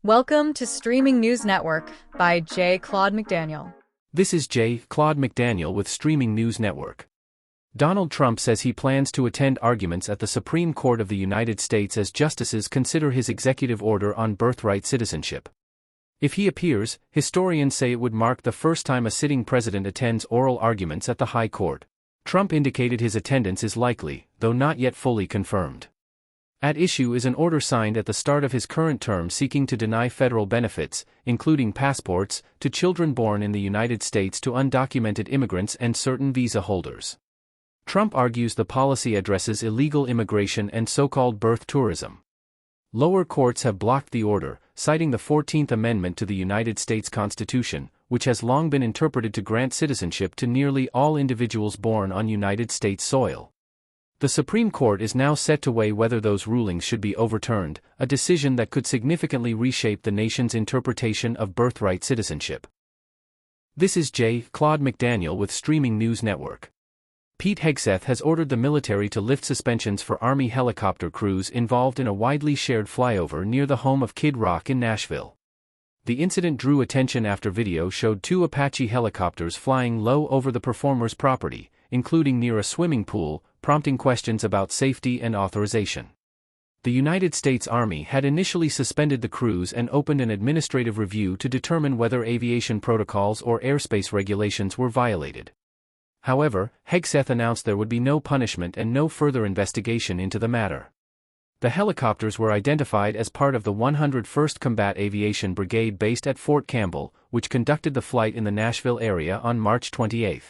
Welcome to Streaming News Network by Claude McDaniel. This is Claude McDaniel with Streaming News Network. Donald Trump says he plans to attend arguments at the Supreme Court of the United States as justices consider his executive order on birthright citizenship. If he appears, historians say it would mark the first time a sitting president attends oral arguments at the High Court. Trump indicated his attendance is likely, though not yet fully confirmed. At issue is an order signed at the start of his current term seeking to deny federal benefits, including passports, to children born in the United States to undocumented immigrants and certain visa holders. Trump argues the policy addresses illegal immigration and so-called birth tourism. Lower courts have blocked the order, citing the 14th Amendment to the United States Constitution, which has long been interpreted to grant citizenship to nearly all individuals born on United States soil. The Supreme Court is now set to weigh whether those rulings should be overturned, a decision that could significantly reshape the nation's interpretation of birthright citizenship. This is Claude McDaniel with Streaming News Network. Pete Hegseth has ordered the military to lift suspensions for Army helicopter crews involved in a widely shared flyover near the home of Kid Rock in Nashville. The incident drew attention after video showed two Apache helicopters flying low over the performer's property, including near a swimming pool, prompting questions about safety and authorization. The United States Army had initially suspended the crews and opened an administrative review to determine whether aviation protocols or airspace regulations were violated. However, Hegseth announced there would be no punishment and no further investigation into the matter. The helicopters were identified as part of the 101st Combat Aviation Brigade based at Fort Campbell, which conducted the flight in the Nashville area on March 28.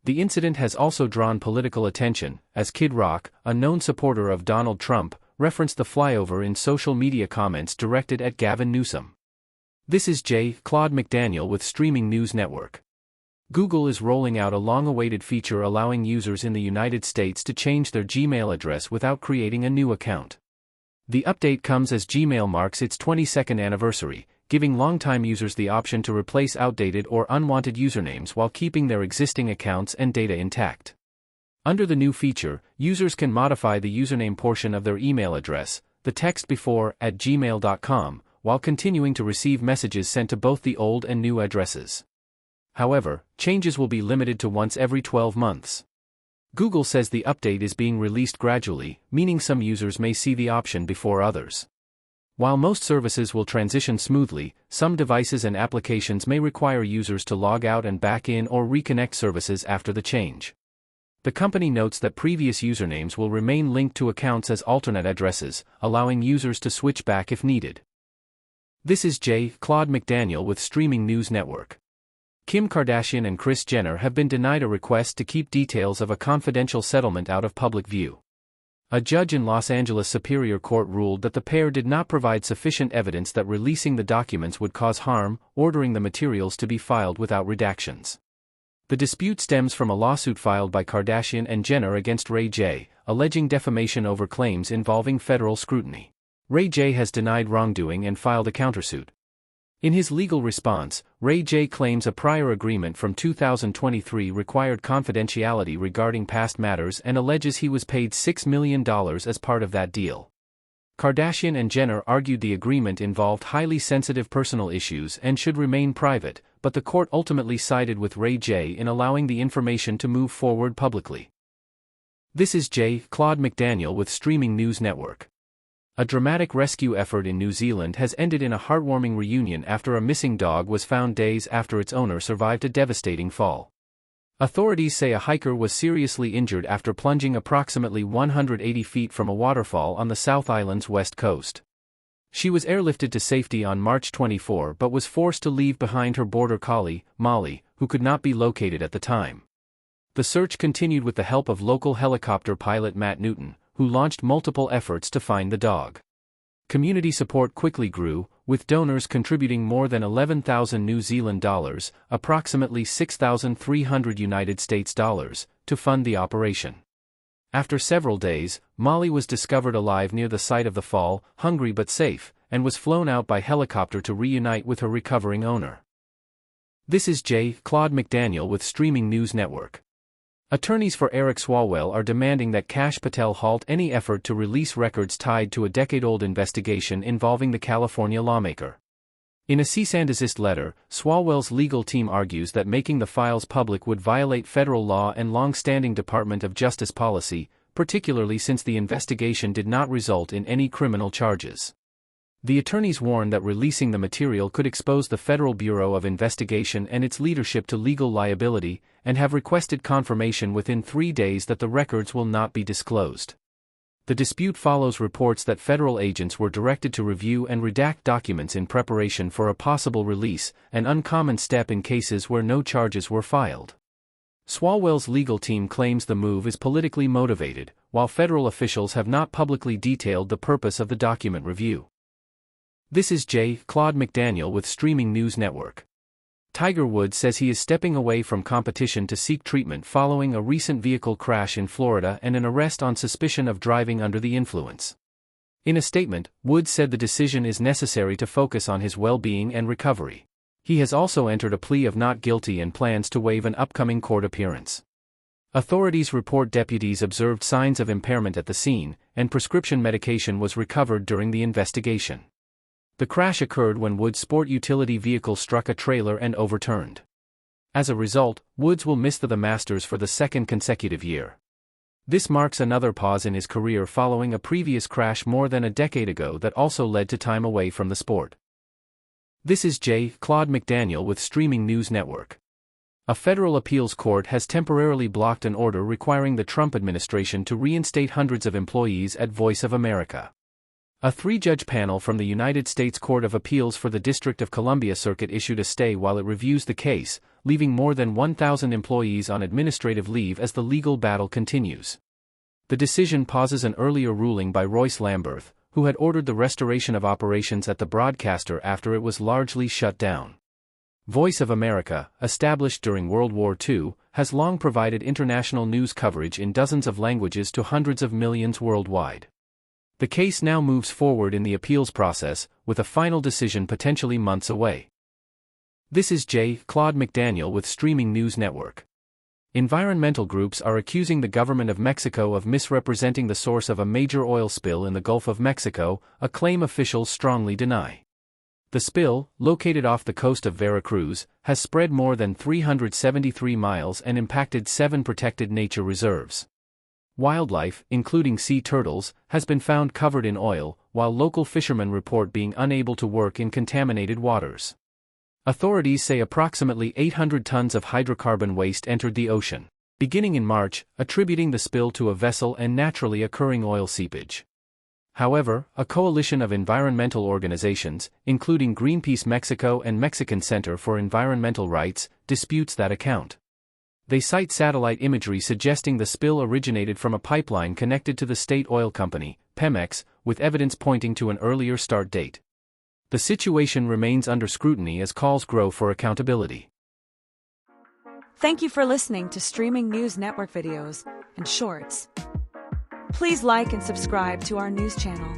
The incident has also drawn political attention, as Kid Rock, a known supporter of Donald Trump, referenced the flyover in social media comments directed at Gavin Newsom. This is Claude McDaniel with Streaming News Network. Google is rolling out a long-awaited feature allowing users in the United States to change their Gmail address without creating a new account. The update comes as Gmail marks its 22nd anniversary, giving longtime users the option to replace outdated or unwanted usernames while keeping their existing accounts and data intact. Under the new feature, users can modify the username portion of their email address, the text before @gmail.com, while continuing to receive messages sent to both the old and new addresses. However, changes will be limited to once every 12 months. Google says the update is being released gradually, meaning some users may see the option before others. While most services will transition smoothly, some devices and applications may require users to log out and back in or reconnect services after the change. The company notes that previous usernames will remain linked to accounts as alternate addresses, allowing users to switch back if needed. This is Claude McDaniel with Streaming News Network. Kim Kardashian and Kris Jenner have been denied a request to keep details of a confidential settlement out of public view. A judge in Los Angeles Superior Court ruled that the pair did not provide sufficient evidence that releasing the documents would cause harm, ordering the materials to be filed without redactions. The dispute stems from a lawsuit filed by Kardashian and Jenner against Ray J, alleging defamation over claims involving federal scrutiny. Ray J has denied wrongdoing and filed a countersuit. In his legal response, Ray J claims a prior agreement from 2023 required confidentiality regarding past matters and alleges he was paid $6 million as part of that deal. Kardashian and Jenner argued the agreement involved highly sensitive personal issues and should remain private, but the court ultimately sided with Ray J in allowing the information to move forward publicly. This is Claude McDaniel with Streaming News Network. A dramatic rescue effort in New Zealand has ended in a heartwarming reunion after a missing dog was found days after its owner survived a devastating fall. Authorities say a hiker was seriously injured after plunging approximately 180 feet from a waterfall on the South Island's west coast. She was airlifted to safety on March 24 but was forced to leave behind her border collie, Molly, who could not be located at the time. The search continued with the help of local helicopter pilot Matt Newton, who launched multiple efforts to find the dog. Community support quickly grew, with donors contributing more than 11,000 New Zealand dollars, approximately 6,300 United States dollars, to fund the operation. After several days, Molly was discovered alive near the site of the fall, hungry but safe, and was flown out by helicopter to reunite with her recovering owner. This is Claude McDaniel with Streaming News Network. Attorneys for Eric Swalwell are demanding that Kash Patel halt any effort to release records tied to a decade-old investigation involving the California lawmaker. In a cease and desist letter, Swalwell's legal team argues that making the files public would violate federal law and long-standing Department of Justice policy, particularly since the investigation did not result in any criminal charges. The attorneys warn that releasing the material could expose the Federal Bureau of Investigation and its leadership to legal liability, and have requested confirmation within 3 days that the records will not be disclosed. The dispute follows reports that federal agents were directed to review and redact documents in preparation for a possible release, an uncommon step in cases where no charges were filed. Swalwell's legal team claims the move is politically motivated, while federal officials have not publicly detailed the purpose of the document review. This is Claude McDaniel with Streaming News Network. Tiger Woods says he is stepping away from competition to seek treatment following a recent vehicle crash in Florida and an arrest on suspicion of driving under the influence. In a statement, Woods said the decision is necessary to focus on his well-being and recovery. He has also entered a plea of not guilty and plans to waive an upcoming court appearance. Authorities report deputies observed signs of impairment at the scene, and prescription medication was recovered during the investigation. The crash occurred when Woods' sport utility vehicle struck a trailer and overturned. As a result, Woods will miss the Masters for the second consecutive year. This marks another pause in his career following a previous crash more than a decade ago that also led to time away from the sport. This is Claude McDaniel with Streaming News Network. A federal appeals court has temporarily blocked an order requiring the Trump administration to reinstate hundreds of employees at Voice of America. A 3-judge panel from the United States Court of Appeals for the District of Columbia Circuit issued a stay while it reviews the case, leaving more than 1,000 employees on administrative leave as the legal battle continues. The decision pauses an earlier ruling by Royce Lamberth, who had ordered the restoration of operations at the broadcaster after it was largely shut down. Voice of America, established during World War II, has long provided international news coverage in dozens of languages to hundreds of millions worldwide. The case now moves forward in the appeals process, with a final decision potentially months away. This is Claude McDaniel with Streaming News Network. Environmental groups are accusing the government of Mexico of misrepresenting the source of a major oil spill in the Gulf of Mexico, a claim officials strongly deny. The spill, located off the coast of Veracruz, has spread more than 373 miles and impacted 7 protected nature reserves. Wildlife, including sea turtles, has been found covered in oil, while local fishermen report being unable to work in contaminated waters. Authorities say approximately 800 tons of hydrocarbon waste entered the ocean, beginning in March, attributing the spill to a vessel and naturally occurring oil seepage. However, a coalition of environmental organizations, including Greenpeace Mexico and Mexican Center for Environmental Rights, disputes that account. They cite satellite imagery suggesting the spill originated from a pipeline connected to the state oil company, Pemex, with evidence pointing to an earlier start date. The situation remains under scrutiny as calls grow for accountability. Thank you for listening to Streaming News Network videos and shorts. Please like and subscribe to our news channel.